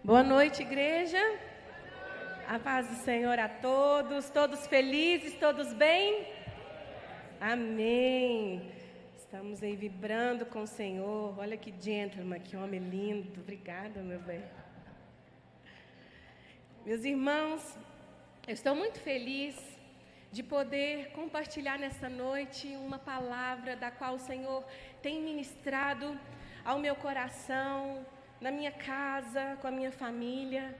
Boa noite, igreja. A paz do Senhor a todos. Todos felizes, todos bem? Amém. Estamos aí vibrando com o Senhor. Olha que gentleman, que homem lindo. Obrigada, meu bem. Meus irmãos, eu estou muito feliz de poder compartilhar nessa noite uma palavra da qual o Senhor tem ministrado ao meu coração, na minha casa, com a minha família.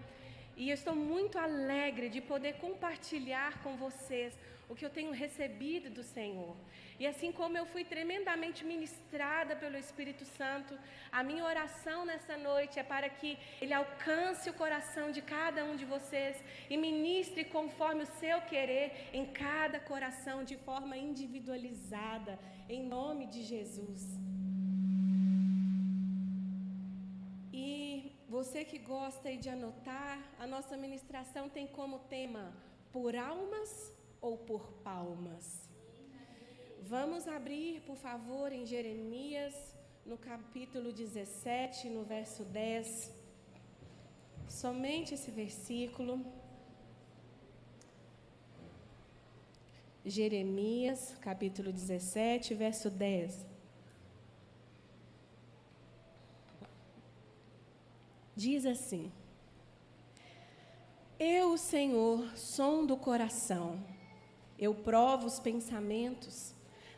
E eu estou muito alegre de poder compartilhar com vocês o que eu tenho recebido do Senhor. E assim como eu fui tremendamente ministrada pelo Espírito Santo, a minha oração nessa noite é para que Ele alcance o coração de cada um de vocês e ministre conforme o seu querer em cada coração, de forma individualizada, em nome de Jesus. E você que gosta aí de anotar, a nossa ministração tem como tema por almas ou por palmas. Vamos abrir, por favor, em Jeremias, no capítulo 17, no verso 10. Somente esse versículo. Jeremias, capítulo 17, verso 10. Diz assim: Eu, Senhor, sondo o coração, eu provo os pensamentos,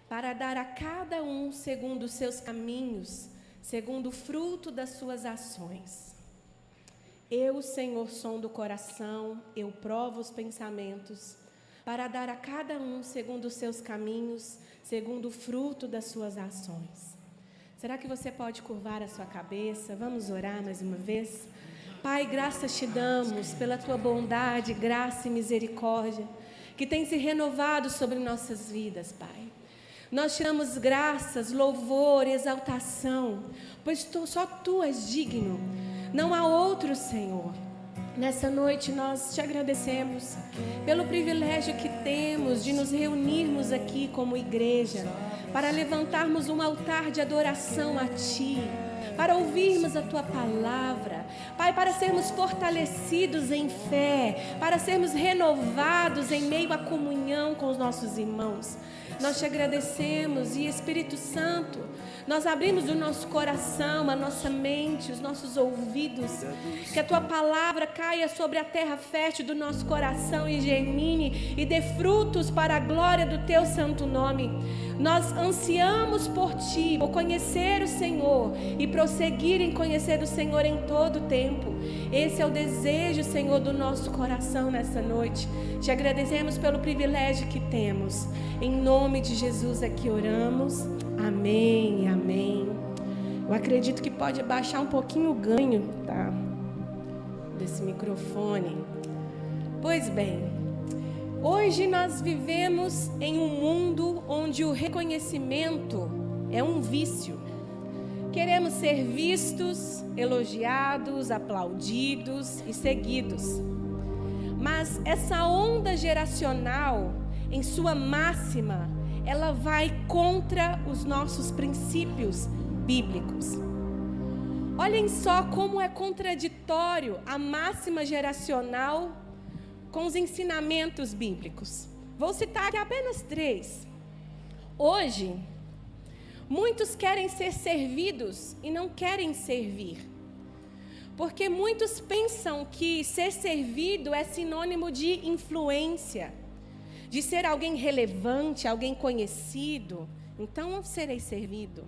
para dar a cada um segundo os seus caminhos, segundo o fruto das suas ações. Eu, Senhor, sondo o coração, eu provo os pensamentos, para dar a cada um segundo os seus caminhos, segundo o fruto das suas ações. Será que você pode curvar a sua cabeça? Vamos orar mais uma vez? Pai, graças te damos pela tua bondade, graça e misericórdia, que tem se renovado sobre nossas vidas, Pai. Nós te damos graças, louvor, exaltação, pois só tu és digno, não há outro, Senhor. Nessa noite nós te agradecemos pelo privilégio que temos de nos reunirmos aqui como igreja, para levantarmos um altar de adoração a Ti, para ouvirmos a Tua palavra, Pai, para sermos fortalecidos em fé, para sermos renovados em meio à comunhão com os nossos irmãos. Nós te agradecemos e, Espírito Santo, nós abrimos o nosso coração, a nossa mente, os nossos ouvidos, que a Tua palavra caia sobre a terra fértil do nosso coração e germine e dê frutos para a glória do Teu santo nome. Nós ansiamos por Ti, por conhecer o Senhor e prosseguir em conhecer o Senhor em todo o tempo. Esse é o desejo, Senhor, do nosso coração nessa noite. Te agradecemos pelo privilégio que temos. Em nome de Jesus é que oramos. Amém, amém. Eu acredito que pode baixar um pouquinho o ganho, tá? Desse microfone. Pois bem, hoje nós vivemos em um mundo onde o reconhecimento é um vício. Queremos ser vistos, elogiados, aplaudidos e seguidos. Mas essa onda geracional, em sua máxima, ela vai contra os nossos princípios bíblicos. Olhem só como é contraditório a máxima geracional com os ensinamentos bíblicos. Vou citar aqui apenas 3. Hoje, muitos querem ser servidos e não querem servir. Porque muitos pensam que ser servido é sinônimo de influência, de ser alguém relevante, alguém conhecido. Então eu serei servido.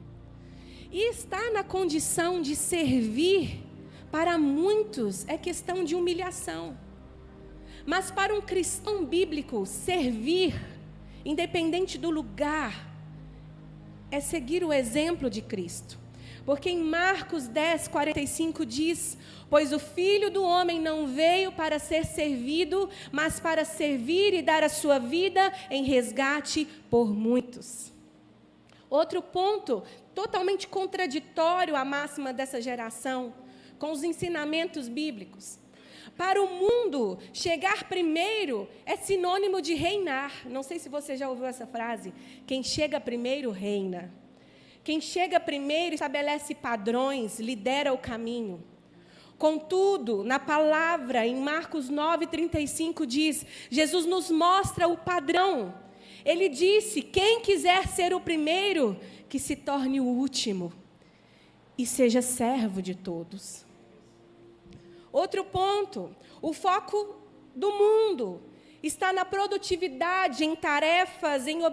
E estar na condição de servir, para muitos, é questão de humilhação. Mas para um cristão bíblico, servir, independente do lugar, é seguir o exemplo de Cristo. Porque em Marcos 10:45 diz: Pois o Filho do Homem não veio para ser servido, mas para servir e dar a sua vida em resgate por muitos. Outro ponto, totalmente contraditório à máxima dessa geração, com os ensinamentos bíblicos. Para o mundo, chegar primeiro é sinônimo de reinar. Não sei se você já ouviu essa frase. Quem chega primeiro, reina. Quem chega primeiro estabelece padrões, lidera o caminho. Contudo, na palavra, em Marcos 9:35 diz, Jesus nos mostra o padrão. Ele disse, quem quiser ser o primeiro, que se torne o último e seja servo de todos. Outro ponto, o foco do mundo está na produtividade, em tarefas, em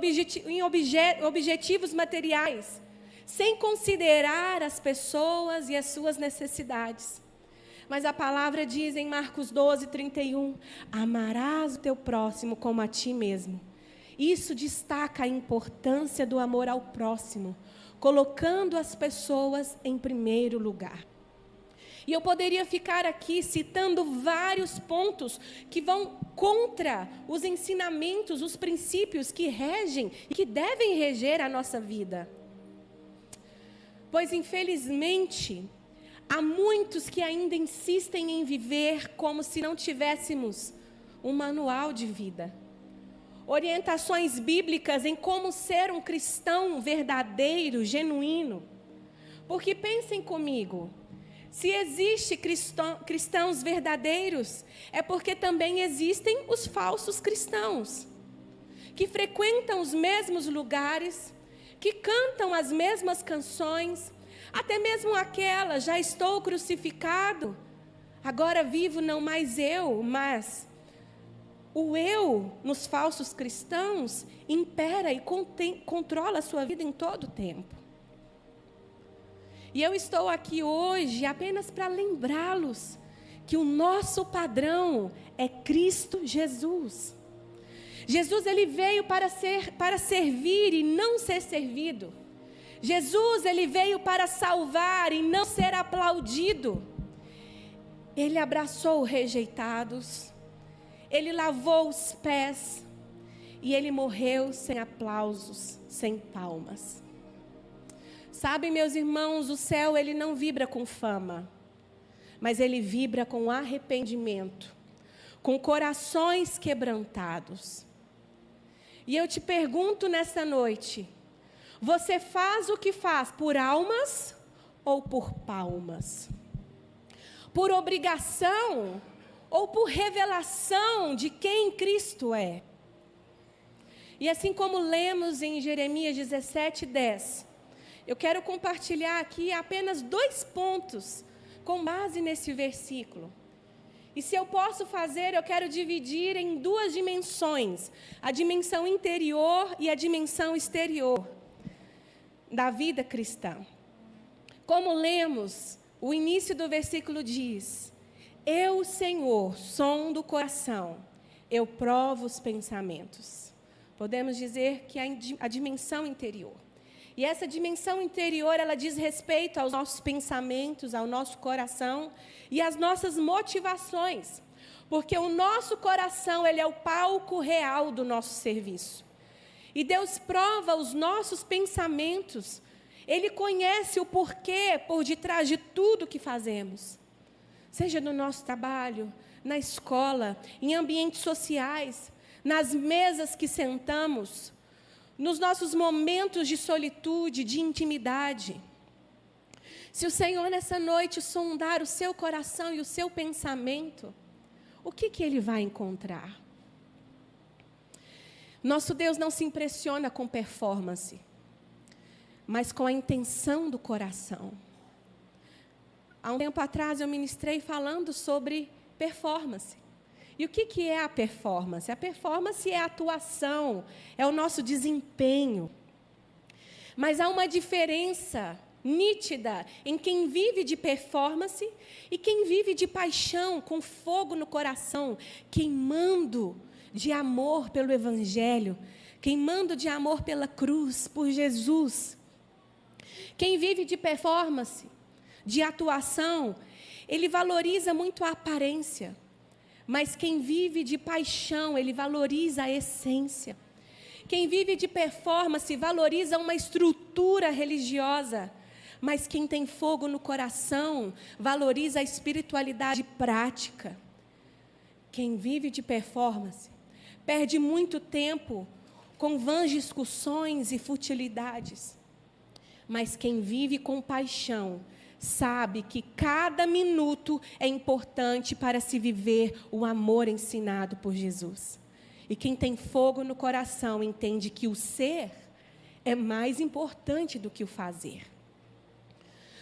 objetivos materiais, sem considerar as pessoas e as suas necessidades. Mas a palavra diz em Marcos 12:31, amarás o teu próximo como a ti mesmo. Isso destaca a importância do amor ao próximo, colocando as pessoas em primeiro lugar. E eu poderia ficar aqui citando vários pontos que vão contra os ensinamentos, os princípios que regem e que devem reger a nossa vida. Pois, infelizmente, há muitos que ainda insistem em viver como se não tivéssemos um manual de vida. Orientações bíblicas em como ser um cristão verdadeiro, genuíno. Porque pensem comigo, se existem cristãos verdadeiros, é porque também existem os falsos cristãos, que frequentam os mesmos lugares, que cantam as mesmas canções, até mesmo aquela, já estou crucificado, agora vivo não mais eu, mas o eu nos falsos cristãos impera e controla a sua vida em todo o tempo. E eu estou aqui hoje apenas para lembrá-los que o nosso padrão é Cristo Jesus. Jesus, ele veio para servir e não ser servido. Jesus, ele veio para salvar e não ser aplaudido. Ele abraçou os rejeitados, ele lavou os pés e ele morreu sem aplausos, sem palmas. Sabem, meus irmãos, o céu ele não vibra com fama, mas ele vibra com arrependimento, com corações quebrantados. E eu te pergunto nessa noite, você faz o que faz por almas ou por palmas? Por obrigação ou por revelação de quem Cristo é? E assim como lemos em Jeremias 17:10, eu quero compartilhar aqui apenas 2 pontos com base nesse versículo. E se eu posso fazer, eu quero dividir em 2 dimensões, a dimensão interior e a dimensão exterior da vida cristã. Como lemos, o início do versículo diz, eu, Senhor, sondo o coração, eu provo os pensamentos. Podemos dizer que é a dimensão interior. E essa dimensão interior, ela diz respeito aos nossos pensamentos, ao nosso coração e às nossas motivações. Porque o nosso coração, ele é o palco real do nosso serviço. E Deus prova os nossos pensamentos. Ele conhece o porquê por detrás de tudo que fazemos. Seja no nosso trabalho, na escola, em ambientes sociais, nas mesas que sentamos, nos nossos momentos de solitude, de intimidade. Se o Senhor nessa noite sondar o seu coração e o seu pensamento, o que Ele vai encontrar? Nosso Deus não se impressiona com performance, mas com a intenção do coração. Há um tempo atrás eu ministrei falando sobre performance. E o que é a performance? A performance é a atuação, é o nosso desempenho. Mas há uma diferença nítida em quem vive de performance e quem vive de paixão, com fogo no coração, queimando de amor pelo Evangelho, queimando de amor pela cruz, por Jesus. Quem vive de performance, de atuação, ele valoriza muito a aparência. Mas quem vive de paixão, ele valoriza a essência. Quem vive de performance, valoriza uma estrutura religiosa. Mas quem tem fogo no coração, valoriza a espiritualidade prática. Quem vive de performance, perde muito tempo com vãs discussões e futilidades. Mas quem vive com paixão, sabe que cada minuto é importante para se viver o amor ensinado por Jesus. E quem tem fogo no coração entende que o ser é mais importante do que o fazer.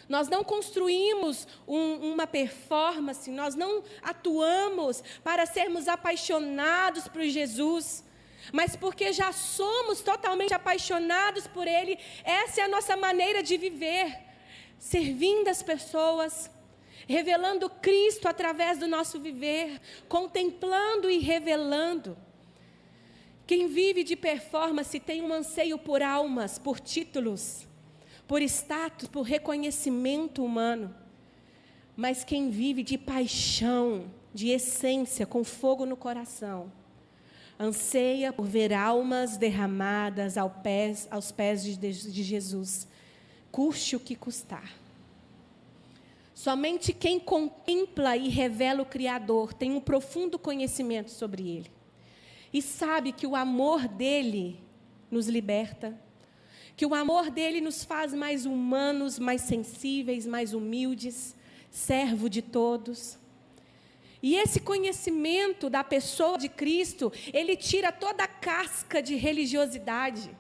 Nós não construímos uma performance, nós não atuamos para sermos apaixonados por Jesus, mas porque já somos totalmente apaixonados por Ele. Essa é a nossa maneira de viver, servindo as pessoas, revelando Cristo através do nosso viver, contemplando e revelando. Quem vive de performance tem um anseio por almas, por títulos, por status, por reconhecimento humano. Mas quem vive de paixão, de essência, com fogo no coração, anseia por ver almas derramadas aos pés de Jesus, custe o que custar. Somente quem contempla e revela o Criador tem um profundo conhecimento sobre Ele. E sabe que o amor dEle nos liberta, que o amor dEle nos faz mais humanos, mais sensíveis, mais humildes, servo de todos. E esse conhecimento da pessoa de Cristo, ele tira toda a casca de religiosidade,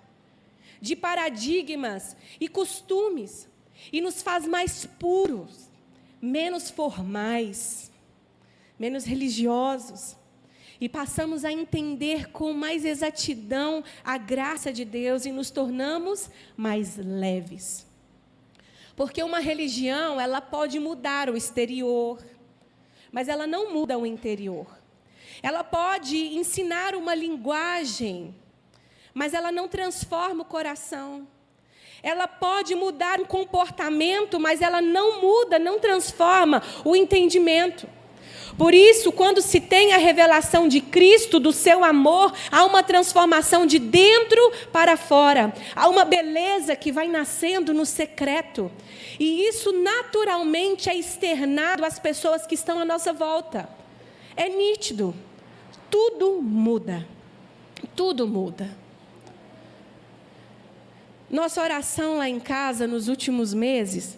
de paradigmas e costumes, e nos faz mais puros, menos formais, menos religiosos. E passamos a entender com mais exatidão a graça de Deus e nos tornamos mais leves. Porque uma religião, ela pode mudar o exterior, mas ela não muda o interior. Ela pode ensinar uma linguagem, mas ela não transforma o coração. Ela pode mudar o comportamento, mas ela não muda, não transforma o entendimento. Por isso, quando se tem a revelação de Cristo, do seu amor, há uma transformação de dentro para fora. Há uma beleza que vai nascendo no secreto. E isso naturalmente é externado às pessoas que estão à nossa volta. É nítido. Tudo muda. Tudo muda. Nossa oração lá em casa nos últimos meses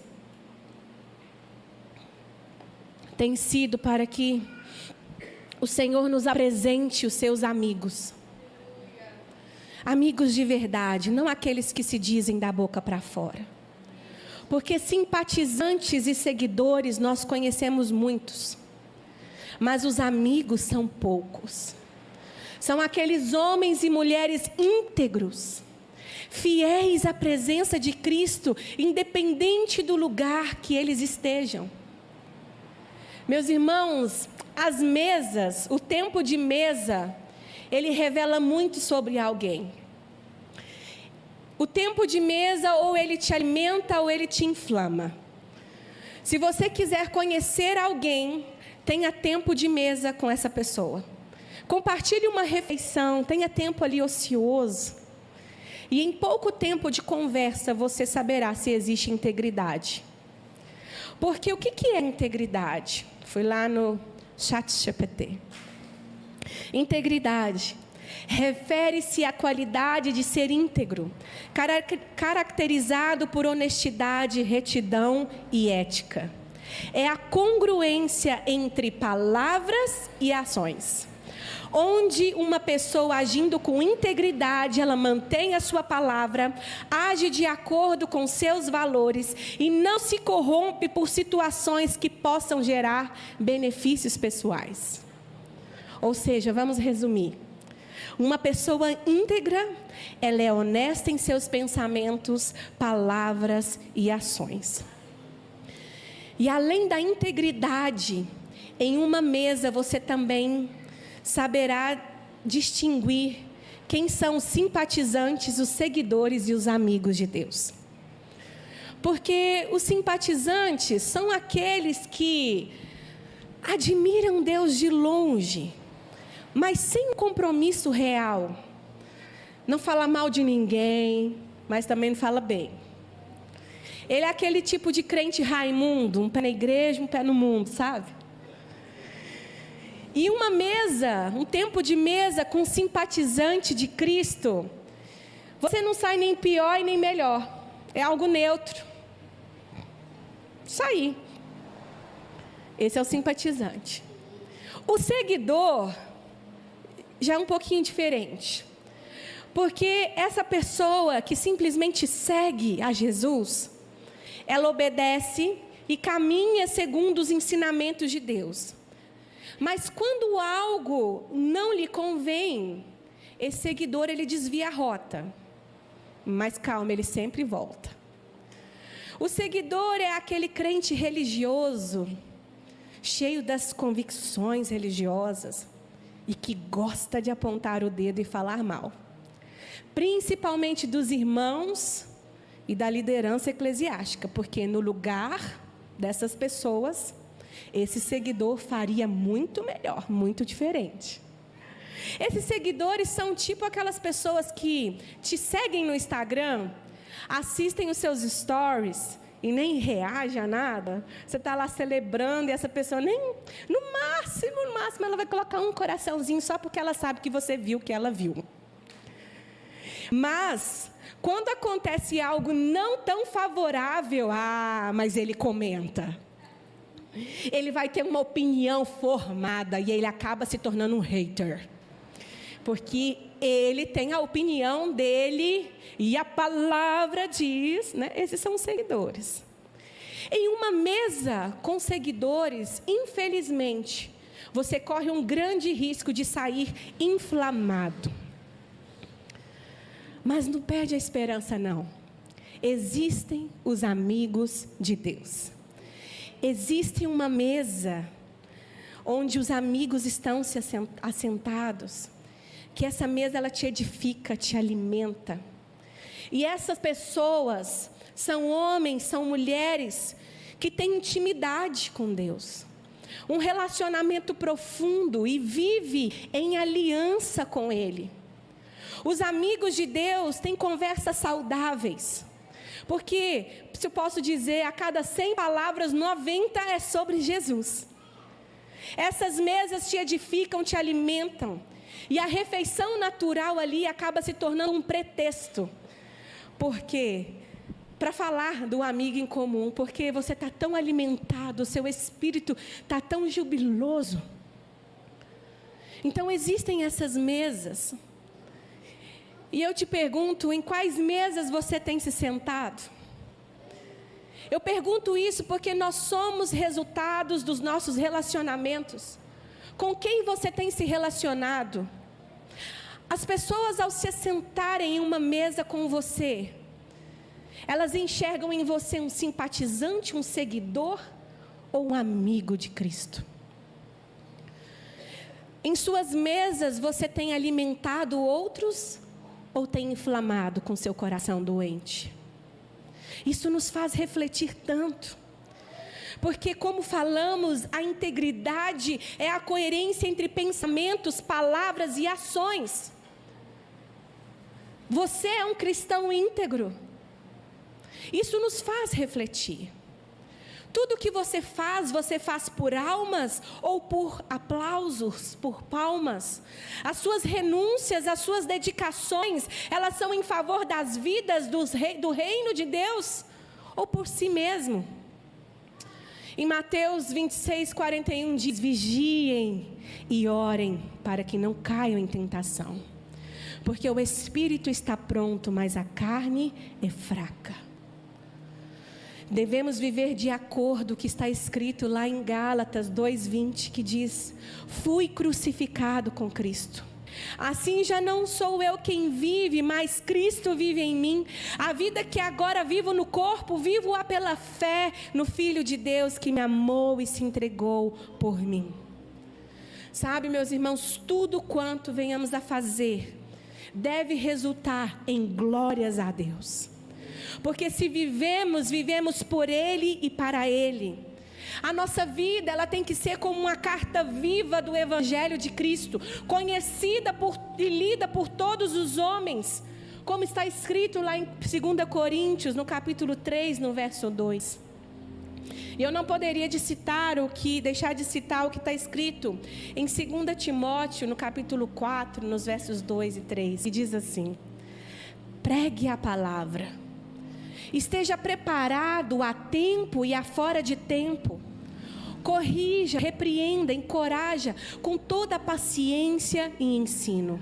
tem sido para que o Senhor nos apresente os seus amigos. Amigos de verdade, não aqueles que se dizem da boca para fora. Porque simpatizantes e seguidores nós conhecemos muitos, mas os amigos são poucos. São aqueles homens e mulheres íntegros, fiéis à presença de Cristo, independente do lugar que eles estejam. Meus irmãos, as mesas, o tempo de mesa, ele revela muito sobre alguém. O tempo de mesa, ou ele te alimenta, ou ele te inflama. Se você quiser conhecer alguém, tenha tempo de mesa com essa pessoa. Compartilhe uma refeição, tenha tempo ali ocioso. E em pouco tempo de conversa, você saberá se existe integridade. Porque o que é integridade? Fui lá no ChatGPT. Integridade refere-se à qualidade de ser íntegro, caracterizado por honestidade, retidão e ética. É a congruência entre palavras e ações. Onde uma pessoa agindo com integridade, ela mantém a sua palavra, age de acordo com seus valores e não se corrompe por situações que possam gerar benefícios pessoais. Ou seja, vamos resumir. Uma pessoa íntegra, ela é honesta em seus pensamentos, palavras e ações. E além da integridade, em uma mesa você também saberá distinguir quem são os simpatizantes, os seguidores e os amigos de Deus. Porque os simpatizantes são aqueles que admiram Deus de longe, mas sem um compromisso real. Não fala mal de ninguém, mas também não fala bem. Ele é aquele tipo de crente Raimundo, um pé na igreja, um pé no mundo, sabe? E uma mesa, um tempo de mesa com simpatizante de Cristo, você não sai nem pior e nem melhor. É algo neutro. Isso aí. Esse é o simpatizante. O seguidor já é um pouquinho diferente. Porque essa pessoa que simplesmente segue a Jesus, ela obedece e caminha segundo os ensinamentos de Deus. Mas quando algo não lhe convém, esse seguidor ele desvia a rota. Mas calma, ele sempre volta. O seguidor é aquele crente religioso, cheio das convicções religiosas e que gosta de apontar o dedo e falar mal, principalmente dos irmãos e da liderança eclesiástica, porque no lugar dessas pessoas, esse seguidor faria muito melhor, muito diferente. Esses seguidores são tipo aquelas pessoas que te seguem no Instagram, assistem os seus stories e nem reage a nada. Você está lá celebrando e essa pessoa nem, no máximo ela vai colocar um coraçãozinho só porque ela sabe que você viu o que ela viu. Mas quando acontece algo não tão favorável, mas ele comenta. Ele vai ter uma opinião formada e ele acaba se tornando um hater. Porque ele tem a opinião dele e a palavra diz, né? Esses são os seguidores. Em uma mesa com seguidores, infelizmente, você corre um grande risco de sair inflamado. Mas não perde a esperança, não. Existem os amigos de Deus. Existe uma mesa onde os amigos estão se assentados, que essa mesa ela te edifica, te alimenta. E essas pessoas são homens, são mulheres que têm intimidade com Deus, um relacionamento profundo e vive em aliança com Ele. Os amigos de Deus têm conversas saudáveis, porque, se eu posso dizer, a cada 100 palavras, 90 é sobre Jesus. Essas mesas te edificam, te alimentam, e a refeição natural ali acaba se tornando um pretexto. Por quê? Para falar do amigo em comum, porque você está tão alimentado, o seu espírito está tão jubiloso. Então existem essas mesas. E eu te pergunto, em quais mesas você tem se sentado? Eu pergunto isso porque nós somos resultados dos nossos relacionamentos. Com quem você tem se relacionado? As pessoas, ao se sentarem em uma mesa com você, elas enxergam em você um simpatizante, um seguidor ou um amigo de Cristo? Em suas mesas você tem alimentado outros ou tem inflamado com seu coração doente? Isso nos faz refletir tanto. Porque, como falamos, a integridade é a coerência entre pensamentos, palavras e ações. Você é um cristão íntegro. Isso nos faz refletir. Tudo que você faz por almas ou por aplausos, por palmas. As suas renúncias, as suas dedicações, elas são em favor das vidas do reino de Deus ou por si mesmo? Em Mateus 26:41 diz: vigiem e orem para que não caiam em tentação. Porque o espírito está pronto, mas a carne é fraca. Devemos viver de acordo com o que está escrito lá em Gálatas 2:20, que diz: fui crucificado com Cristo. Assim já não sou eu quem vive, mas Cristo vive em mim. A vida que agora vivo no corpo, vivo-a pela fé no Filho de Deus que me amou e se entregou por mim. Sabe, meus irmãos, tudo quanto venhamos a fazer deve resultar em glórias a Deus. Porque se vivemos por Ele e para Ele. A nossa vida, ela tem que ser como uma carta viva do Evangelho de Cristo, conhecida e lida por todos os homens, como está escrito lá em 2 Coríntios, no capítulo 3, no verso 2. E eu não poderia deixar de citar o que está escrito em 2 Timóteo, no capítulo 4, nos versos 2 e 3, que diz assim: pregue a palavra, Esteja preparado a tempo e a fora de tempo. Corrija, repreenda, encoraja com toda a paciência e ensino.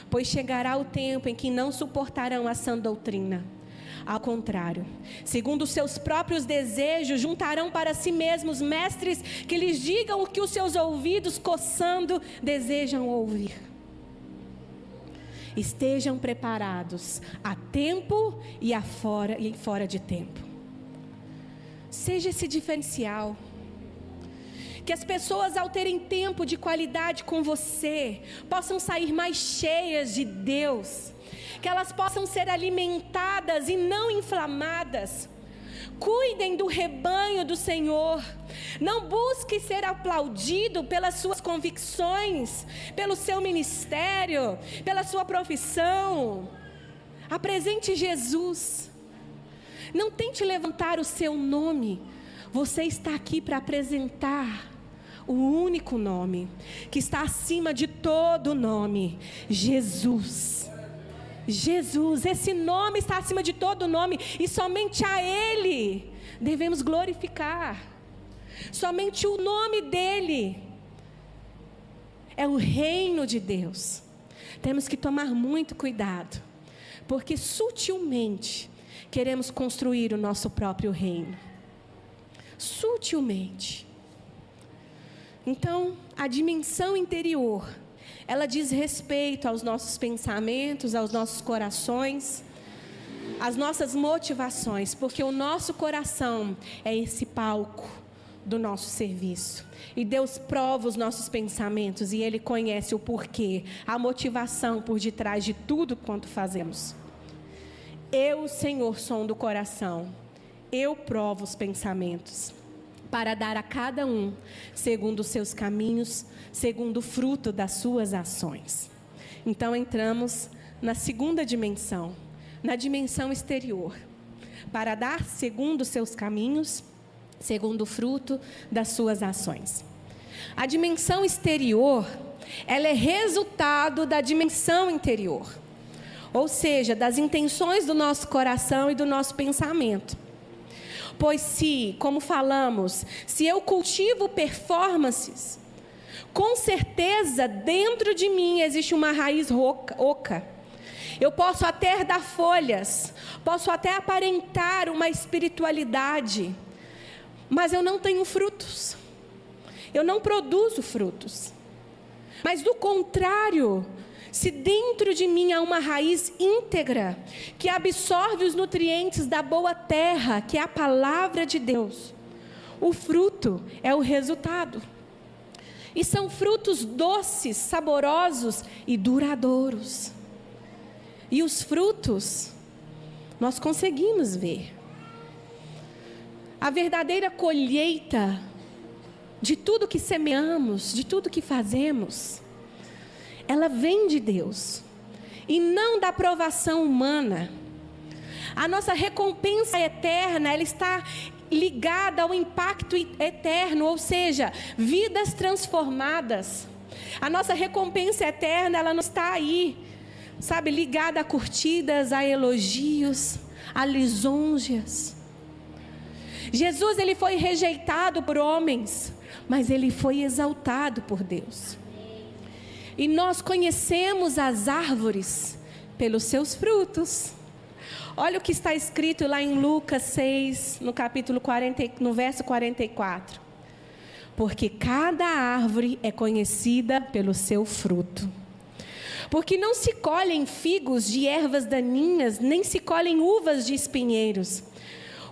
Pois chegará o tempo em que não suportarão a sã doutrina. Ao contrário, segundo os seus próprios desejos, juntarão para si mesmos mestres que lhes digam o que os seus ouvidos, coçando, desejam ouvir. Estejam preparados a tempo e fora de tempo. Seja esse diferencial. Que as pessoas, ao terem tempo de qualidade com você, possam sair mais cheias de Deus. Que elas possam ser alimentadas e não inflamadas. Cuidem do rebanho do Senhor. Não busque ser aplaudido pelas suas convicções, pelo seu ministério, pela sua profissão. Apresente Jesus. Não tente levantar o seu nome. Você está aqui para apresentar o único nome que está acima de todo nome: Jesus. Jesus, esse nome está acima de todo nome e somente a Ele devemos glorificar. Somente o nome dEle é o reino de Deus. Temos que tomar muito cuidado, porque sutilmente queremos construir o nosso próprio reino. Sutilmente. Então, a dimensão interior, ela diz respeito aos nossos pensamentos, aos nossos corações, às nossas motivações, porque o nosso coração é esse palco do nosso serviço. E Deus prova os nossos pensamentos e Ele conhece o porquê, a motivação por detrás de tudo quanto fazemos. Eu, Senhor, sondo o coração, eu provo os pensamentos, para dar a cada um, segundo os seus caminhos, segundo o fruto das suas ações. Então entramos na segunda dimensão, na dimensão exterior, para dar segundo os seus caminhos, segundo o fruto das suas ações. A dimensão exterior, ela é resultado da dimensão interior, ou seja, das intenções do nosso coração e do nosso pensamento. Pois se, como falamos, se eu cultivo performances, com certeza dentro de mim existe uma raiz oca. Eu posso até dar folhas, posso até aparentar uma espiritualidade, mas eu não tenho frutos. Eu não produzo frutos. Mas do contrário, se dentro de mim há uma raiz íntegra, que absorve os nutrientes da boa terra, que é a palavra de Deus, o fruto é o resultado. E são frutos doces, saborosos e duradouros. E os frutos, nós conseguimos ver. A verdadeira colheita de tudo que semeamos, de tudo que fazemos, ela vem de Deus e não da aprovação humana. A nossa recompensa eterna, ela está ligada ao impacto eterno, ou seja, vidas transformadas. A nossa recompensa eterna, ela não está aí, sabe, ligada a curtidas, a elogios, a lisonjas. Jesus, ele foi rejeitado por homens, mas ele foi exaltado por Deus. E nós conhecemos as árvores pelos seus frutos. Olha o que está escrito lá em Lucas 6, no verso 44. Porque cada árvore é conhecida pelo seu fruto. Porque não se colhem figos de ervas daninhas, nem se colhem uvas de espinheiros.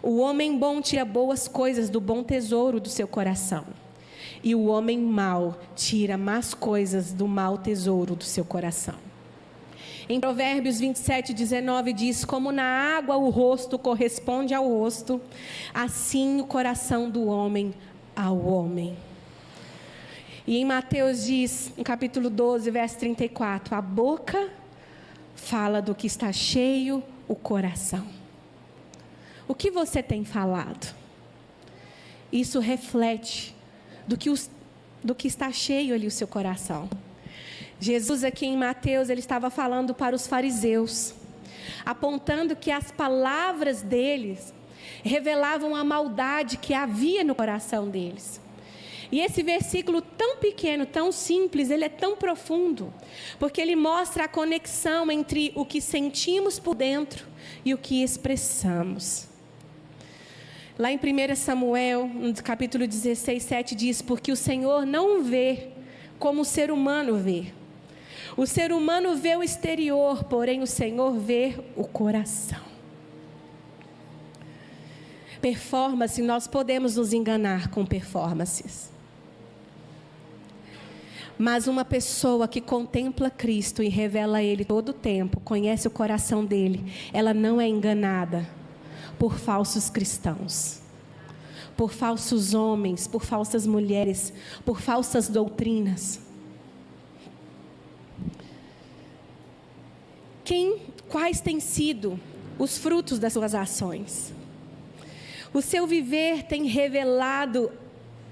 O homem bom tira boas coisas do bom tesouro do seu coração. E o homem mau tira más coisas do mau tesouro do seu coração. Em Provérbios 27, 19 diz: como na água o rosto corresponde ao rosto, assim o coração do homem ao homem. E em Mateus diz, no capítulo 12, verso 34, a boca fala do que está cheio o coração. O que você tem falado? Isso reflete do que está cheio ali o seu coração. Jesus aqui em Mateus, ele estava falando para os fariseus. apontando que as palavras deles revelavam a maldade que havia no coração deles. E esse versículo tão pequeno, tão simples, ele é tão profundo, porque ele mostra a conexão entre o que sentimos por dentro e o que expressamos. Lá em 1 Samuel, no capítulo 16, 7, diz: porque o Senhor não vê como o ser humano vê. O ser humano vê o exterior, porém o Senhor vê o coração. Performance, nós podemos nos enganar com performances. Mas uma pessoa que contempla Cristo e revela a Ele todo o tempo, conhece o coração dele, ela não é enganada por falsos cristãos, por falsos homens, por falsas mulheres, por falsas doutrinas. Quais têm sido os frutos das suas ações? O seu viver tem revelado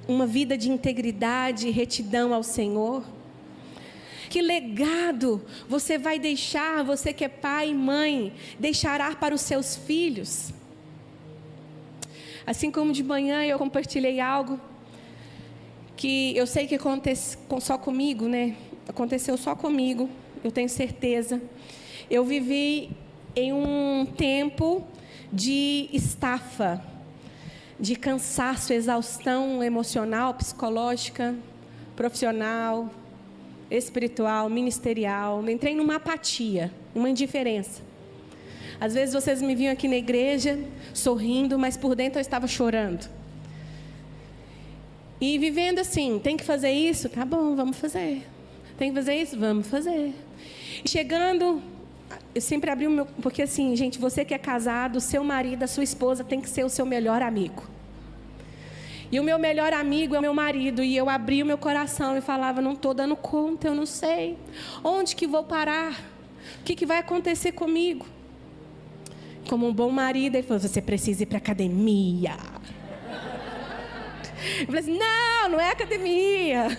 uma vida de integridade e retidão ao Senhor? Que legado você vai deixar, você que é pai e mãe, deixará para os seus filhos? Assim como de manhã eu compartilhei algo que eu sei que acontece só comigo, né? Aconteceu só comigo, eu tenho certeza. Eu vivi em um tempo de estafa, de cansaço, exaustão emocional, psicológica, profissional, espiritual, ministerial. Entrei numa apatia, uma indiferença. Às vezes vocês me viam aqui na igreja sorrindo, mas por dentro eu estava chorando. E vivendo assim: tem que fazer isso? Tá bom, vamos fazer. Tem que fazer isso? Vamos fazer. E chegando, eu sempre abri o meu... Porque assim, gente, você que é casado, seu marido, a sua esposa tem que ser o seu melhor amigo. E o meu melhor amigo é o meu marido. E eu abri o meu coração e falava: não estou dando conta, eu não sei. Onde que vou parar? O que vai acontecer comigo? Como um bom marido, ele falou: você precisa ir para a academia. Eu falei assim: não é academia.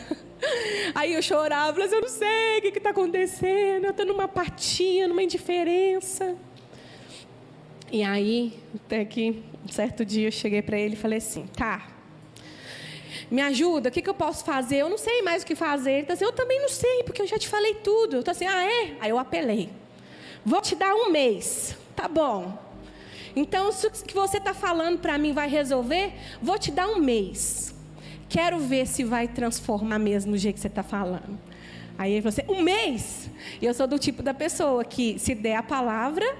Aí eu chorava, falei assim: eu não sei o que está acontecendo, eu estou numa apatia, numa indiferença. E aí, até que um certo dia eu cheguei para ele e falei assim: tá, me ajuda, o que eu posso fazer? Eu não sei mais o que fazer. Ele está assim: eu também não sei, porque eu já te falei tudo. Eu estou assim: ah, é? Aí eu apelei: vou te dar 1 mês. Tá bom. Então, se o que você está falando para mim vai resolver, vou te dar 1 mês. Quero ver se vai transformar mesmo do jeito que você está falando. Aí ele falou assim: 1 mês? E eu sou do tipo da pessoa que, se der a palavra,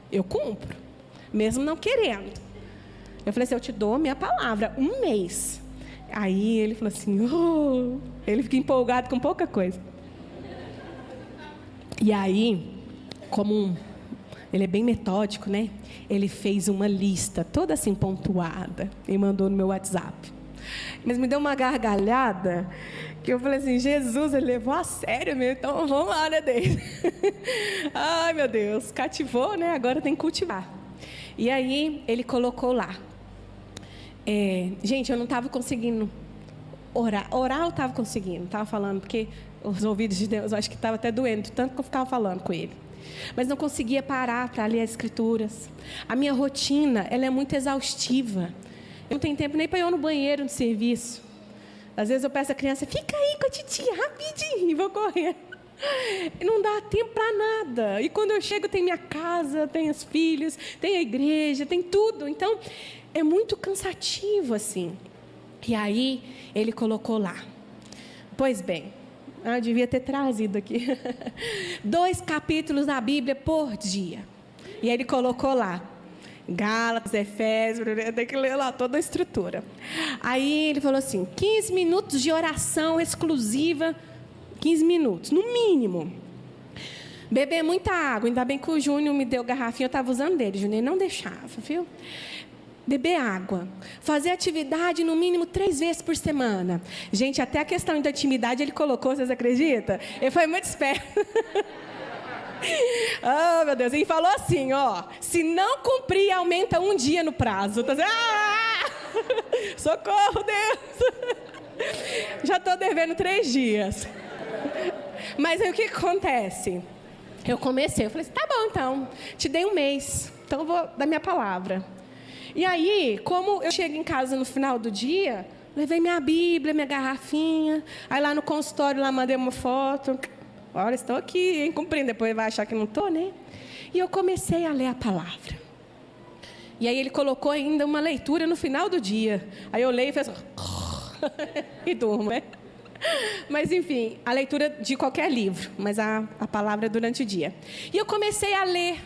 eu cumpro, mesmo não querendo. Eu falei assim: eu te dou minha palavra, 1 mês. Aí ele falou assim: oh. Ele fica empolgado com pouca coisa. E aí, ele é bem metódico, né? Ele fez uma lista toda assim pontuada e mandou no meu WhatsApp. Mas me deu uma gargalhada que eu falei assim: Jesus, ele levou a sério mesmo, então vamos lá, né, dele. Ai, meu Deus, cativou, né? Agora tem que cultivar. E aí ele colocou lá. Gente, eu não estava conseguindo orar. Orar eu estava conseguindo, estava falando, porque os ouvidos de Deus, eu acho que estava até doendo, tanto que eu ficava falando com ele. Mas não conseguia parar para ler as escrituras. A minha rotina, ela é muito exaustiva. Eu não tenho tempo nem para ir no banheiro no serviço. Às vezes eu peço à criança: fica aí com a titia, rapidinho, e vou correr. E não dá tempo para nada. E quando eu chego, tem minha casa, tem os filhos, tem a igreja, tem tudo. Então, é muito cansativo assim. E aí, ele colocou lá: pois bem, eu devia ter trazido aqui 2 capítulos da Bíblia por dia. E aí ele colocou lá Gálatas, Efésios, tem que ler lá toda a estrutura. Aí ele falou assim: 15 minutos de oração exclusiva, 15 minutos, no mínimo. Beber muita água, ainda bem que o Júnior me deu garrafinha, eu estava usando dele, o Júnior não deixava, viu? Beber água, fazer atividade no mínimo 3 vezes por semana. Gente, até a questão da intimidade ele colocou, vocês acreditam? Ele foi muito esperto. Oh, meu Deus, ele falou assim, ó: se não cumprir, aumenta 1 dia no prazo. Tô dizendo, socorro, Deus. Já estou devendo 3 dias. Mas aí o que acontece? eu comecei, eu falei assim, tá bom então, te dei um mês, então eu vou dar minha palavra. E aí, como eu chego em casa no final do dia, levei minha Bíblia, minha garrafinha, aí lá no consultório, lá mandei uma foto, olha, estou aqui, hein, cumprindo, depois vai achar que não estou, né? E eu comecei a ler a palavra. E aí ele colocou ainda uma leitura no final do dia. Aí eu leio e faço... e durmo, né? Mas, enfim, a leitura de qualquer livro, mas a palavra durante o dia. E eu comecei a ler.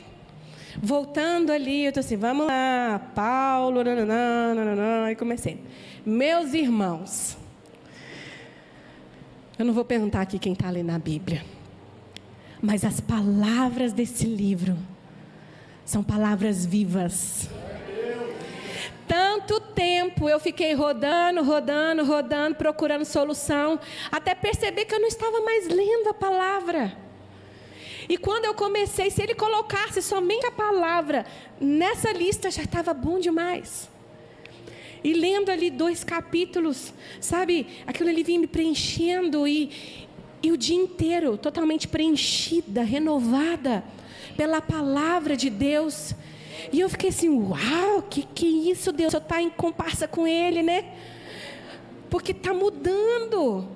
Voltando ali, eu estou assim, vamos lá, Paulo, nananã, e comecei. Meus irmãos, eu não vou perguntar aqui quem está lendo a Bíblia, mas as palavras desse livro são palavras vivas. Tanto tempo eu fiquei rodando, procurando solução, até perceber que eu não estava mais lendo a palavra. E quando eu comecei, se ele colocasse somente a palavra nessa lista, já estava bom demais. E lendo ali 2 capítulos, sabe, aquilo ali vinha me preenchendo e o dia inteiro totalmente preenchida, renovada pela palavra de Deus. E eu fiquei assim, uau, que é isso, Deus? Eu estou em comparsa com Ele, né? Porque está mudando.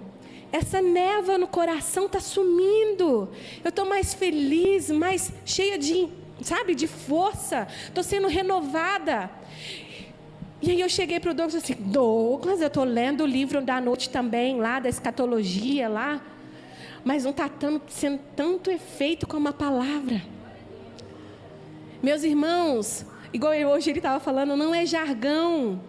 Essa névoa no coração está sumindo. Eu estou mais feliz, mais cheia de, sabe, de força. Estou sendo renovada. E aí eu cheguei para o Douglas assim, Douglas, eu estou lendo o livro da noite também, lá da escatologia, lá. Mas não está sendo tanto efeito como a palavra. Meus irmãos, igual hoje ele estava falando, não é jargão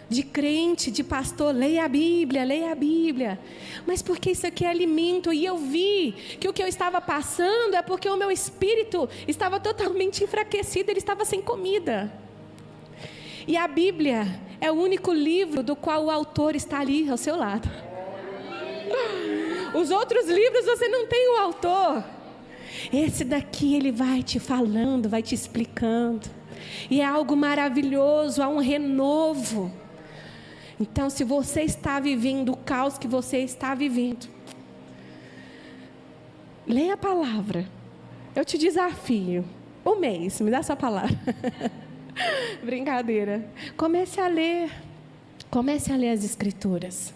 de crente, de pastor, leia a Bíblia. Mas porque isso aqui é alimento. E eu vi que o que eu estava passando é porque o meu espírito estava totalmente enfraquecido, ele estava sem comida. E a Bíblia é o único livro do qual o autor está ali ao seu lado. Os outros livros você não tem o autor. Esse daqui ele vai te falando, vai te explicando. E é algo maravilhoso, há um renovo. Então, se você está vivendo o caos que você está vivendo, leia a palavra. Eu te desafio. Um mês, me dá essa palavra. Brincadeira. Comece a ler as Escrituras.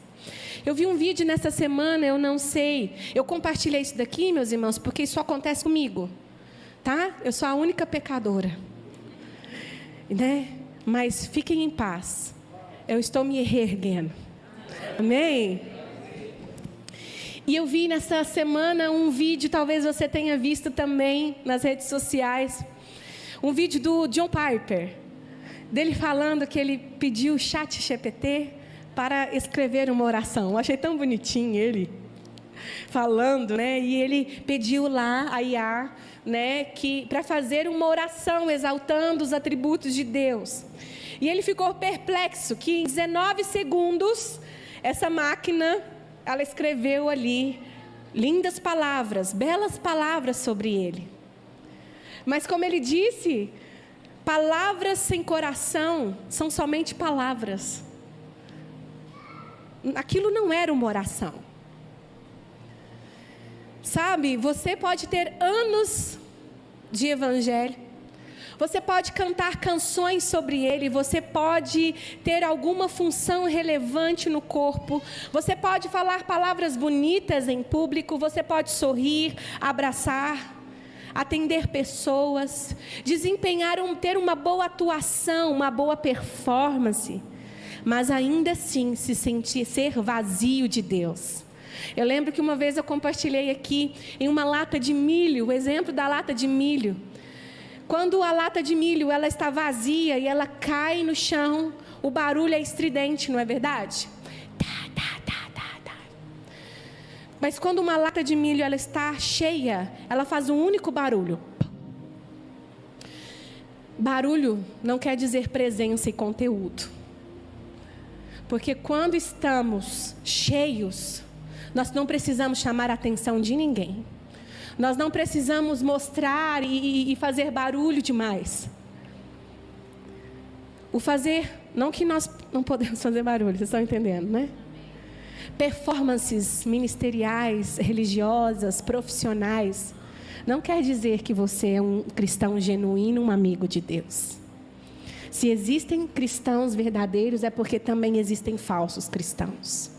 Eu vi um vídeo nessa semana, eu não sei. Eu compartilhei isso daqui, meus irmãos, porque isso acontece comigo. Tá? Eu sou a única pecadora. Né? Mas fiquem em paz. Eu estou me reerguendo. Amém? E eu vi nessa semana um vídeo, talvez você tenha visto também nas redes sociais. Um vídeo do John Piper. Dele falando que ele pediu o ChatGPT para escrever uma oração. Eu achei tão bonitinho ele falando, né? E ele pediu lá a IA, né, para fazer uma oração exaltando os atributos de Deus. E ele ficou perplexo que em 19 segundos essa máquina, ela escreveu ali lindas palavras, belas palavras sobre ele. Mas como ele disse, palavras sem coração são somente palavras. Aquilo não era uma oração. Sabe, você pode ter anos de evangelho, você pode cantar canções sobre ele, você pode ter alguma função relevante no corpo, você pode falar palavras bonitas em público, você pode sorrir, abraçar, atender pessoas, ter uma boa atuação, uma boa performance, mas ainda assim ser vazio de Deus. Eu lembro que uma vez eu compartilhei aqui em uma lata de milho, o exemplo da lata de milho. Quando a lata de milho ela está vazia e ela cai no chão, o barulho é estridente, não é verdade? Mas quando uma lata de milho ela está cheia, ela faz um único barulho. Barulho não quer dizer presença e conteúdo. Porque quando estamos cheios, nós não precisamos chamar a atenção de ninguém. Nós não precisamos mostrar e fazer barulho demais. O fazer, não que nós não podemos fazer barulho, vocês estão entendendo, né? Performances ministeriais, religiosas, profissionais, não quer dizer que você é um cristão genuíno, um amigo de Deus. Se existem cristãos verdadeiros, é porque também existem falsos cristãos.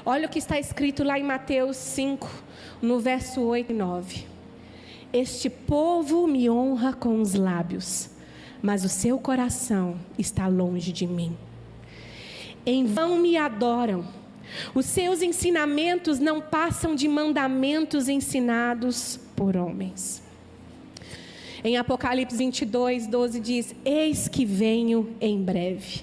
Olha o que está escrito lá em Mateus 5, no verso 8 e 9. Este povo me honra com os lábios, mas o seu coração está longe de mim. Em vão me adoram. Os seus ensinamentos não passam de mandamentos ensinados por homens. Em Apocalipse 22, 12 diz: eis que venho em breve.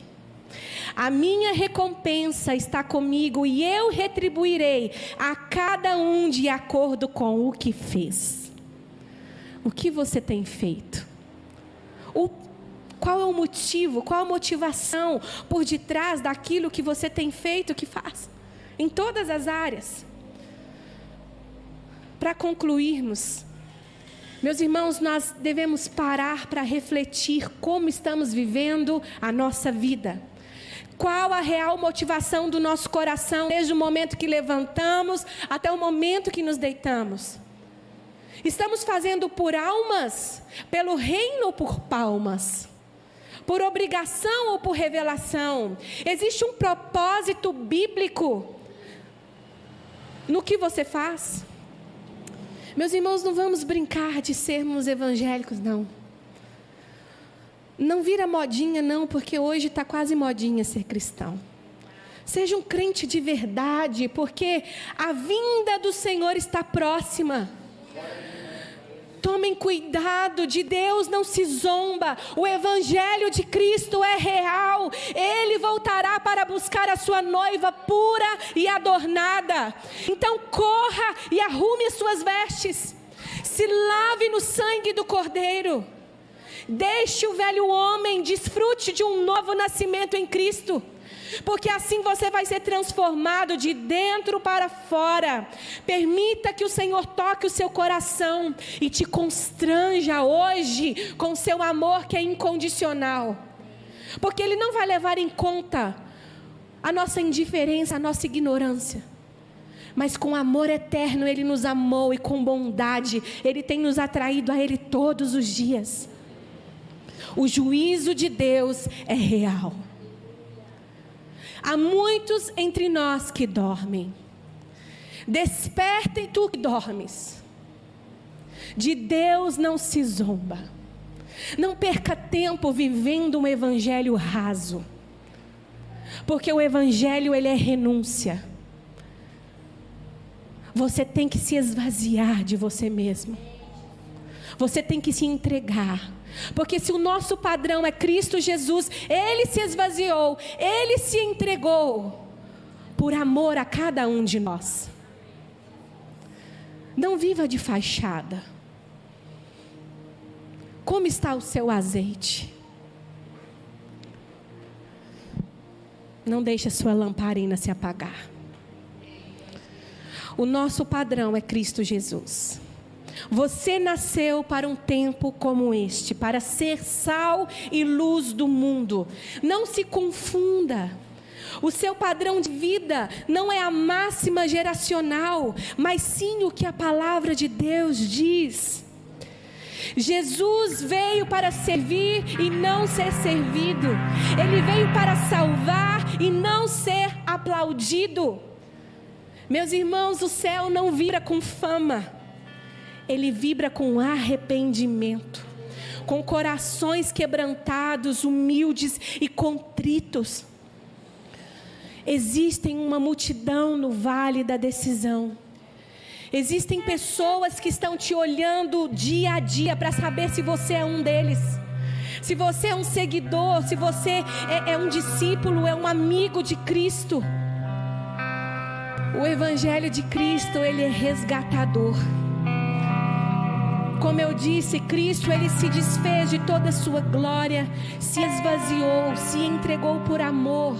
A minha recompensa está comigo e eu retribuirei a cada um de acordo com o que fez. O que você tem feito? Qual é o motivo, qual a motivação por detrás daquilo que você tem feito, que faz? Em todas as áreas. Para concluirmos, meus irmãos, nós devemos parar para refletir como estamos vivendo a nossa vida. Qual a real motivação do nosso coração, desde o momento que levantamos até o momento que nos deitamos? Estamos fazendo por almas, pelo reino ou por palmas? Por obrigação ou por revelação? Existe um propósito bíblico no que você faz? Meus irmãos, não vamos brincar de sermos evangélicos, não. Não vira modinha, não, porque hoje está quase modinha ser cristão. Seja um crente de verdade, porque a vinda do Senhor está próxima. Tomem cuidado, de Deus não se zomba. O Evangelho de Cristo é real. Ele voltará para buscar a sua noiva pura e adornada. Então corra e arrume as suas vestes. Se lave no sangue do Cordeiro. Deixe o velho homem, desfrute de um novo nascimento em Cristo. Porque assim você vai ser transformado de dentro para fora. Permita que o Senhor toque o seu coração e te constranja hoje com seu amor que é incondicional. Porque Ele não vai levar em conta a nossa indiferença, a nossa ignorância. Mas com amor eterno Ele nos amou e com bondade Ele tem nos atraído a Ele todos os dias. O juízo de Deus é real. Há muitos entre nós que dormem. Despertem tu que dormes. De Deus não se zomba. Não perca tempo vivendo um evangelho raso. Porque o evangelho, ele é renúncia. Você tem que se esvaziar de você mesmo. Você tem que se entregar. Porque se o nosso padrão é Cristo Jesus, Ele se esvaziou, Ele se entregou por amor a cada um de nós. Não viva de fachada. Como está o seu azeite? Não deixe a sua lamparina se apagar. O nosso padrão é Cristo Jesus. Você nasceu para um tempo como este, para ser sal e luz do mundo. Não se confunda. O seu padrão de vida não é a máxima geracional, mas sim o que a palavra de Deus diz. Jesus veio para servir e não ser servido. Ele veio para salvar e não ser aplaudido. Meus irmãos, o céu não vibra com fama. Ele vibra com arrependimento, com corações quebrantados, humildes e contritos. Existem uma multidão no vale da decisão. Existem pessoas que estão te olhando dia a dia para saber se você é um deles. Se você é um seguidor, se você é um discípulo, é um amigo de Cristo. O Evangelho de Cristo, ele é resgatador. Como eu disse, Cristo, ele se desfez de toda a sua glória, se esvaziou, se entregou por amor.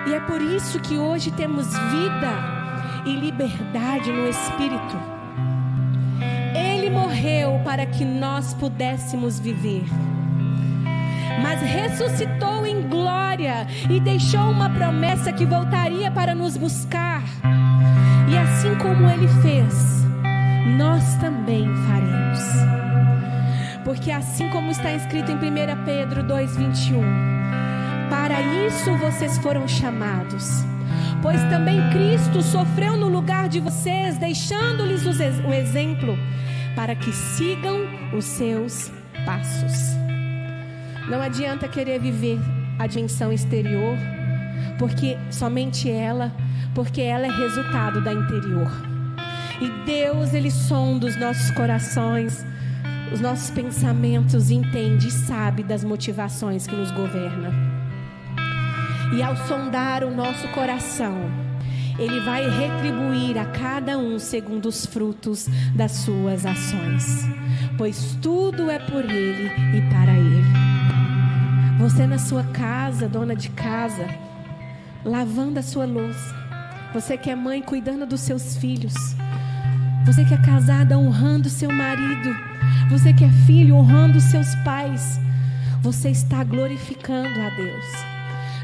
E é por isso que hoje temos vida e liberdade no Espírito. Ele morreu para que nós pudéssemos viver. Mas ressuscitou em glória e deixou uma promessa que voltaria para nos buscar. E assim como Ele fez, nós também faremos. Porque assim como está escrito em 1 Pedro 2:21, para isso vocês foram chamados, pois também Cristo sofreu no lugar de vocês, deixando-lhes o exemplo, para que sigam os seus passos. Não adianta querer viver a dimensão exterior, porque ela é resultado da interior. E Deus, Ele sonda os nossos corações, os nossos pensamentos, entende e sabe das motivações que nos governam. E ao sondar o nosso coração, Ele vai retribuir a cada um segundo os frutos das suas ações, pois tudo é por Ele e para Ele. Você na sua casa, dona de casa, lavando a sua louça. Você que é mãe, cuidando dos seus filhos. Você que é casada, honrando seu marido. Você que é filho, honrando seus pais. Você está glorificando a Deus.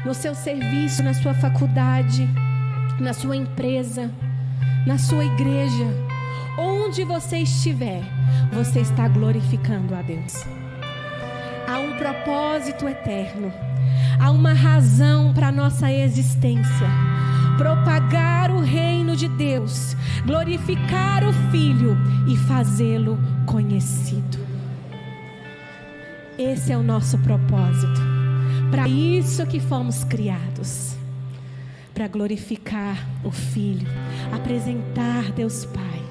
No seu serviço, na sua faculdade, na sua empresa, na sua igreja, onde você estiver, você está glorificando a Deus. Há um propósito eterno, há uma razão para a nossa existência: propagar o reino de Deus, glorificar o Filho e fazê-lo conhecido. Esse é o nosso propósito. Para isso que fomos criados, para glorificar o Filho, apresentar Deus Pai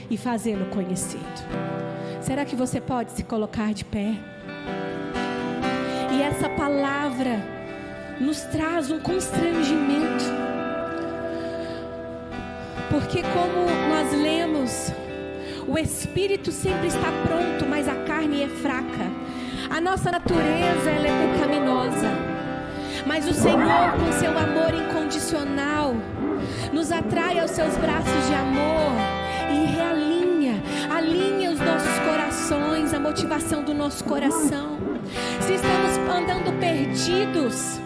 e fazê-lo conhecido. Será que você pode se colocar de pé? E essa palavra nos traz um constrangimento, porque como nós lemos, o Espírito sempre está pronto, mas a carne é fraca. A nossa natureza, ela é pecaminosa, mas o Senhor, com seu amor incondicional, nos atrai aos seus braços de amor e alinha os nossos corações, a motivação do nosso coração. Se estamos andando perdidos,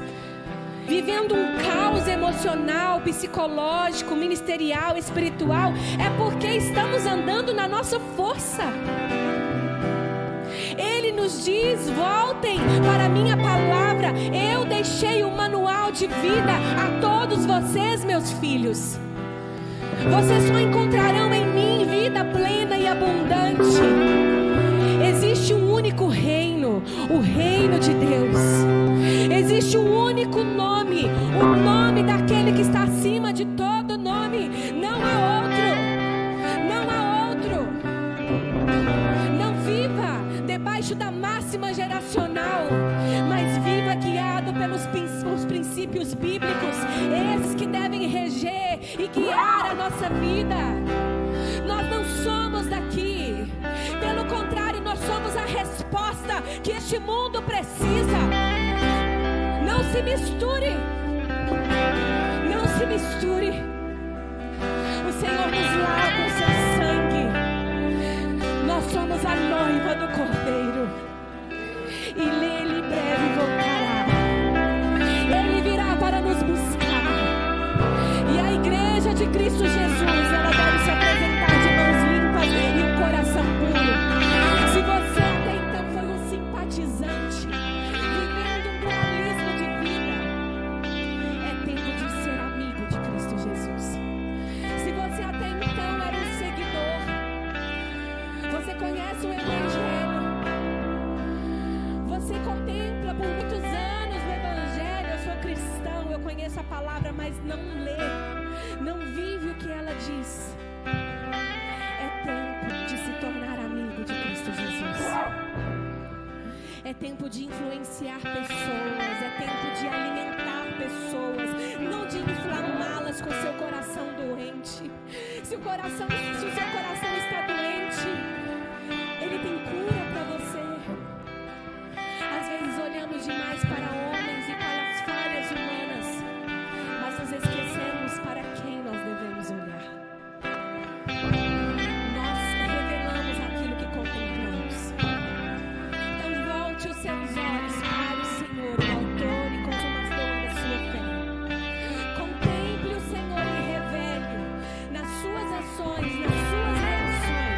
vivendo um caos emocional, psicológico, ministerial, espiritual, é porque estamos andando na nossa força. Ele nos diz: voltem para a minha palavra, eu deixei um manual de vida a todos vocês, meus filhos. Vocês só encontrarão em mim vida plena e abundante. Existe um único reino, o reino de Deus. Existe um único nome, o nome daquele que está acima de todo nome. Não há outro, não há outro. Não viva debaixo da máxima geracional, mas viva guiado pelos princípios bíblicos, esses que devem reger e guiar a nossa vida. Nós não somos daqui, pelo contrário, nós somos a resposta que este mundo precisa. Não se misture, não se misture. O Senhor nos lava com seu sangue. Nós somos a noiva do Cordeiro, e Ele em breve voltará. Ele virá para nos buscar, e a igreja de Cristo Jesus, ela deve se apresentar de mãos limpas e um coração puro. Se você até então foi um simpatizante, vivendo um dualismo de vida, é tempo de ser amigo de Cristo Jesus. Se você até então era um seguidor, você conhece o Evangelho, você contempla por muitos anos o Evangelho, eu sou cristão, eu conheço a palavra, mas não lê, não vive o que ela diz. É tempo de se tornar amigo de Cristo Jesus. É tempo de influenciar pessoas, é tempo de alimentar pessoas, não de inflamá-las com seu coração doente. Se o seu coração está doente, ele tem cura para você. Às vezes olhamos demais para homens e para as falhas humanas, mas nos esquecemos para quem nós devemos olhar. Nós revelamos aquilo que contemplamos. Então volte os seus olhos para o Senhor, o autor e consumador da sua fé. Contemple o Senhor e revele nas suas ações, nas suas reações,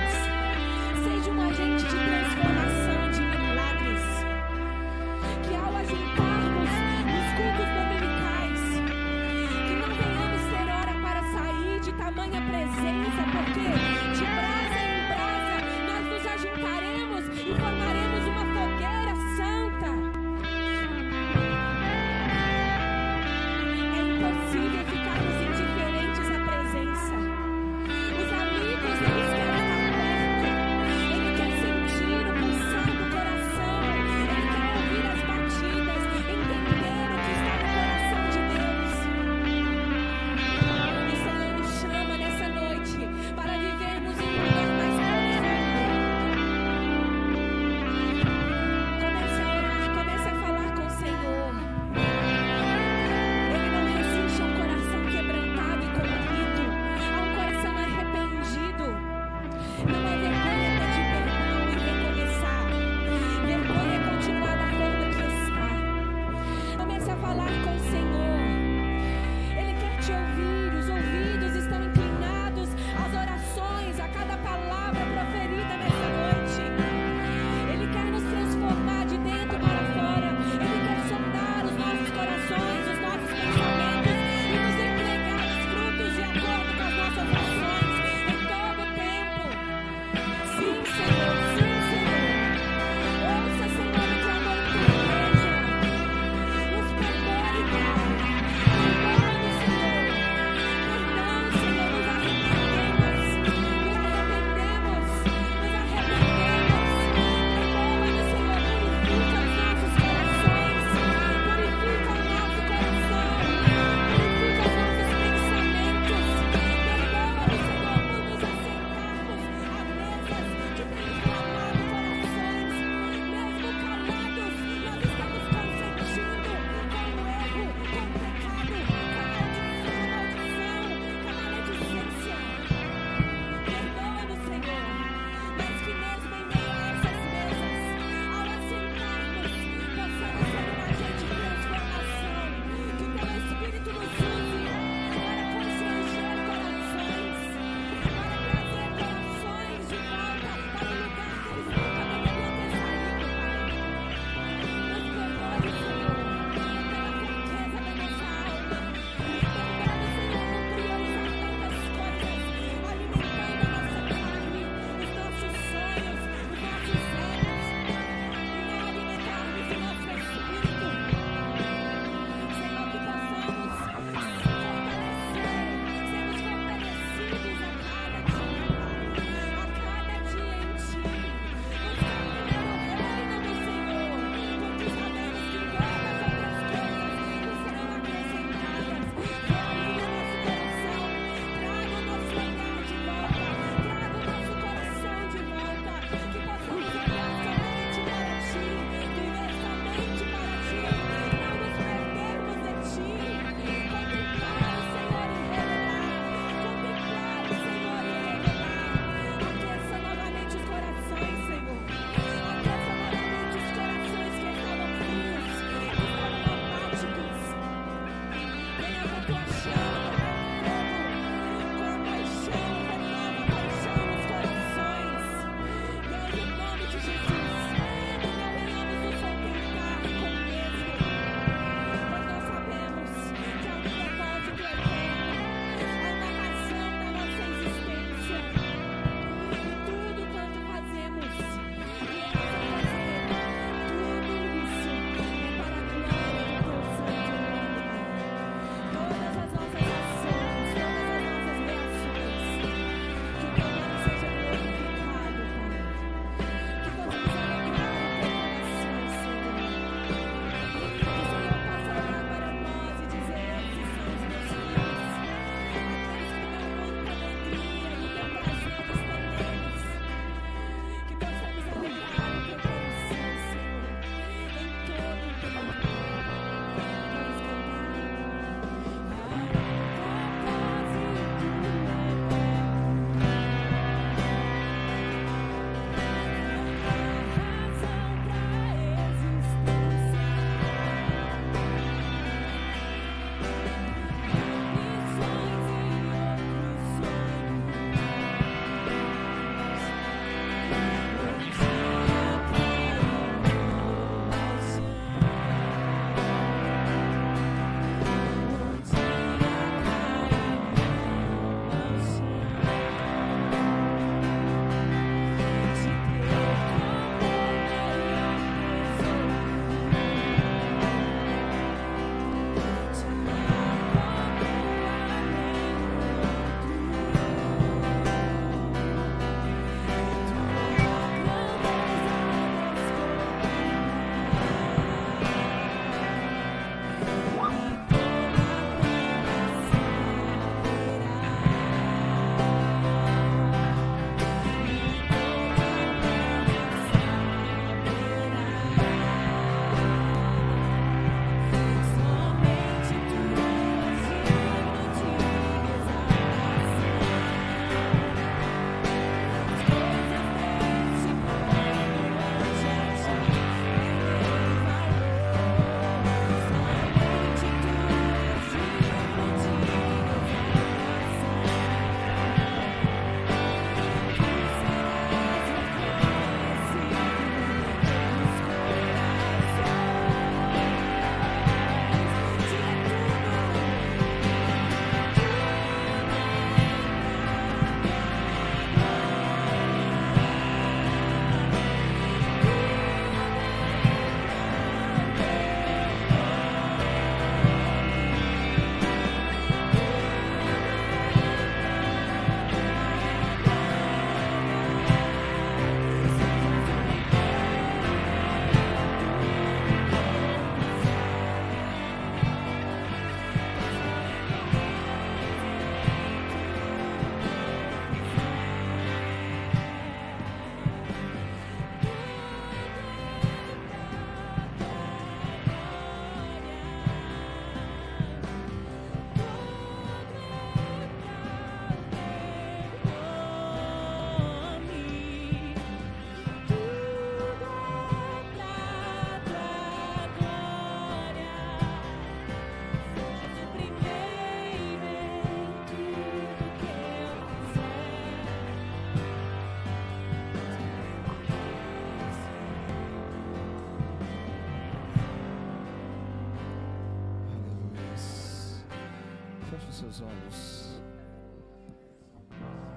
seus olhos.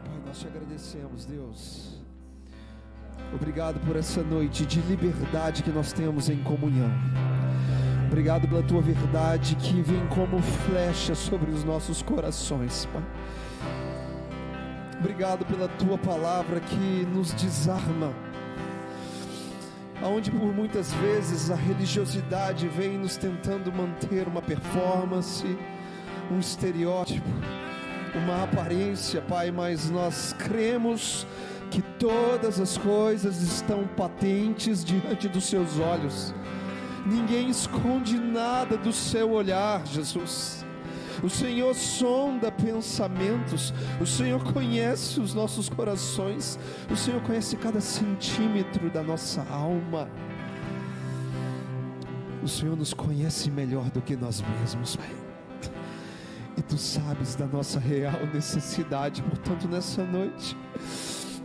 Pai, nós te agradecemos, Deus. Obrigado por essa noite de liberdade que nós temos em comunhão. Obrigado pela tua verdade que vem como flecha sobre os nossos corações, Pai. Obrigado pela tua palavra que nos desarma, aonde por muitas vezes a religiosidade vem nos tentando manter uma performance, um estereótipo, uma aparência, Pai, mas nós cremos que todas as coisas estão patentes diante dos seus olhos. Ninguém esconde nada do seu olhar, Jesus. O Senhor sonda pensamentos, o Senhor conhece os nossos corações, o Senhor conhece cada centímetro da nossa alma. O Senhor nos conhece melhor do que nós mesmos, Pai. E Tu sabes da nossa real necessidade. Portanto, nessa noite,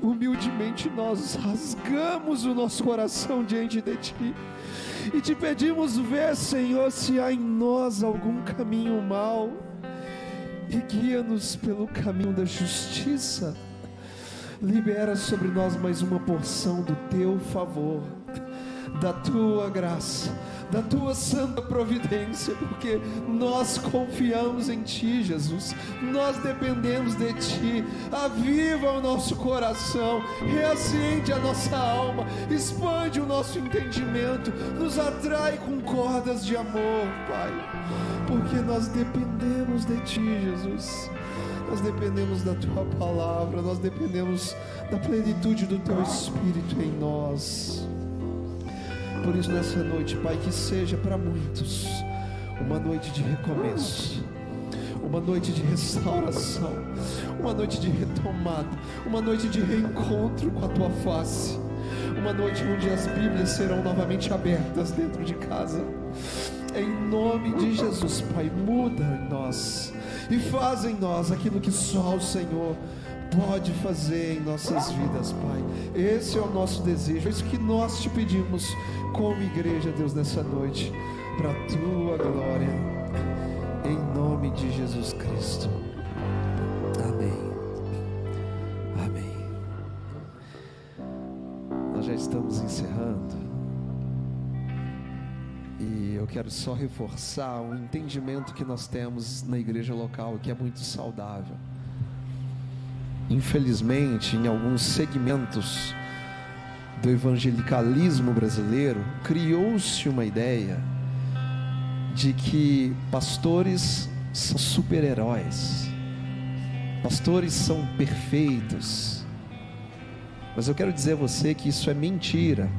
humildemente nós rasgamos o nosso coração diante de Ti e Te pedimos, vê, Senhor, se há em nós algum caminho mau, e guia-nos pelo caminho da justiça. Libera sobre nós mais uma porção do Teu favor, da Tua graça, da Tua santa providência, porque nós confiamos em Ti, Jesus. Nós dependemos de Ti. Aviva o nosso coração, reacende a nossa alma, expande o nosso entendimento, nos atrai com cordas de amor, Pai, porque nós dependemos de Ti, Jesus. Nós dependemos da Tua palavra, nós dependemos da plenitude do Teu Espírito em nós. Por isso, nessa noite, Pai, que seja para muitos uma noite de recomeço, uma noite de restauração, uma noite de retomada, uma noite de reencontro com a Tua face, uma noite onde as Bíblias serão novamente abertas dentro de casa. Em nome de Jesus, Pai, muda em nós e faz em nós aquilo que só o Senhor pode fazer em nossas vidas, Pai. Esse é o nosso desejo, é isso que nós Te pedimos como igreja, Deus, nessa noite, para a Tua glória, em nome de Jesus Cristo. Amém. Amém. Nós já estamos encerrando e eu quero só reforçar um entendimento que nós temos na igreja local, que é muito saudável. Infelizmente, em alguns segmentos do evangelicalismo brasileiro, criou-se uma ideia de que pastores são super-heróis, pastores são perfeitos. Mas eu quero dizer a você que isso é mentira.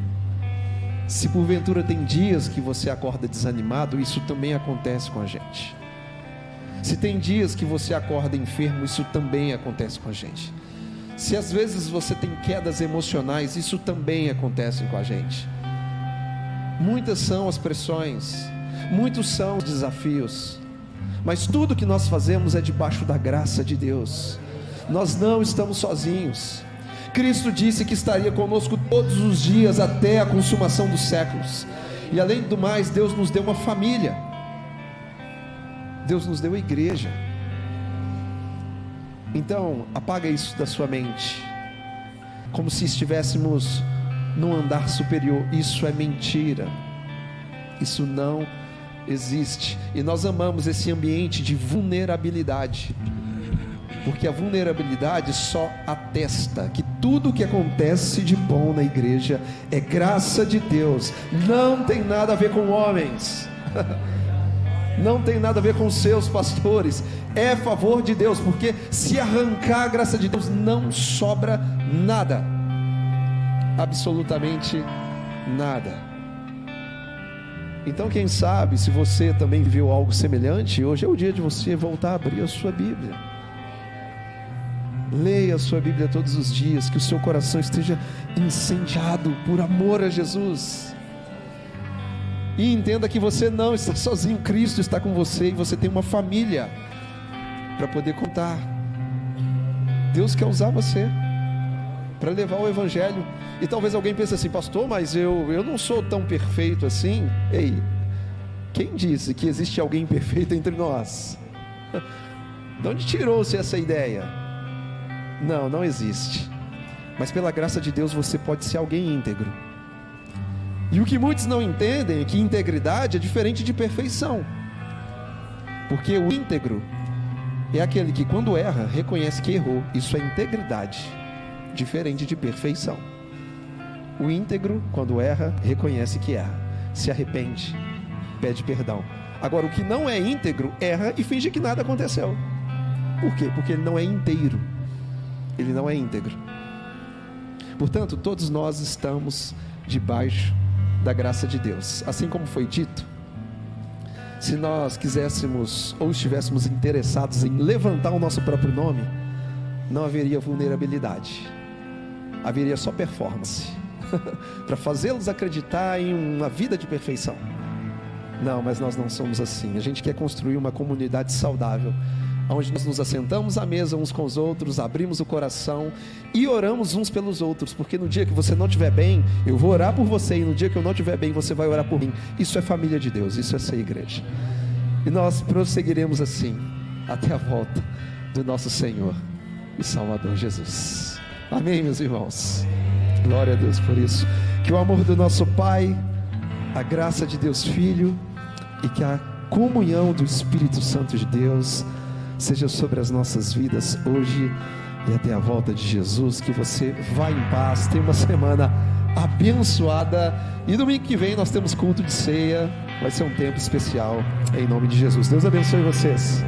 Se porventura tem dias que você acorda desanimado, isso também acontece com a gente. Se tem dias que você acorda enfermo, isso também acontece com a gente. Se às vezes você tem quedas emocionais, isso também acontece com a gente. Muitas são as pressões, muitos são os desafios, mas tudo que nós fazemos é debaixo da graça de Deus. Nós não estamos sozinhos. Cristo disse que estaria conosco todos os dias até a consumação dos séculos. E além do mais, Deus nos deu uma família. Deus nos deu a igreja. Então, apaga isso da sua mente, como se estivéssemos num andar superior. Isso é mentira. Isso não existe. E nós amamos esse ambiente de vulnerabilidade, porque a vulnerabilidade só atesta que tudo que acontece de bom na igreja é graça de Deus. Não tem nada a ver com homens. Não tem nada a ver com seus pastores. É favor de Deus, porque se arrancar a graça de Deus, não sobra nada. Absolutamente nada. Então, quem sabe, se você também viveu algo semelhante, hoje é o dia de você voltar a abrir a sua Bíblia. Leia a sua Bíblia todos os dias, que o seu coração esteja incendiado por amor a Jesus. E entenda que você não está sozinho, Cristo está com você, e você tem uma família para poder contar. Deus quer usar você para levar o Evangelho. E talvez alguém pense assim: pastor, mas eu não sou tão perfeito assim. Ei, quem disse que existe alguém perfeito entre nós? De onde tirou-se essa ideia? Não existe. Mas pela graça de Deus você pode ser alguém íntegro. E o que muitos não entendem é que integridade é diferente de perfeição. Porque o íntegro é aquele que, quando erra, reconhece que errou. Isso é integridade, diferente de perfeição. O íntegro, quando erra, reconhece que erra, se arrepende, pede perdão. Agora, o que não é íntegro, erra e finge que nada aconteceu. Por quê? Porque ele não é inteiro. Ele não é íntegro. Portanto, todos nós estamos debaixo da graça de Deus. Assim como foi dito, se nós quiséssemos ou estivéssemos interessados em levantar o nosso próprio nome, não haveria vulnerabilidade, haveria só performance para fazê-los acreditar em uma vida de perfeição. Não, mas nós não somos assim. A gente quer construir uma comunidade saudável, onde nós nos assentamos à mesa uns com os outros, abrimos o coração e oramos uns pelos outros, porque no dia que você não estiver bem, eu vou orar por você, e no dia que eu não estiver bem, você vai orar por mim. Isso é família de Deus, isso é ser igreja. E nós prosseguiremos assim, até a volta do nosso Senhor e Salvador Jesus. Amém, meus irmãos? Glória a Deus por isso. Que o amor do nosso Pai, a graça de Deus Filho e que a comunhão do Espírito Santo de Deus seja sobre as nossas vidas hoje e até a volta de Jesus. Que você vá em paz, tenha uma semana abençoada, e domingo que vem nós temos culto de ceia, vai ser um tempo especial, em nome de Jesus. Deus abençoe vocês.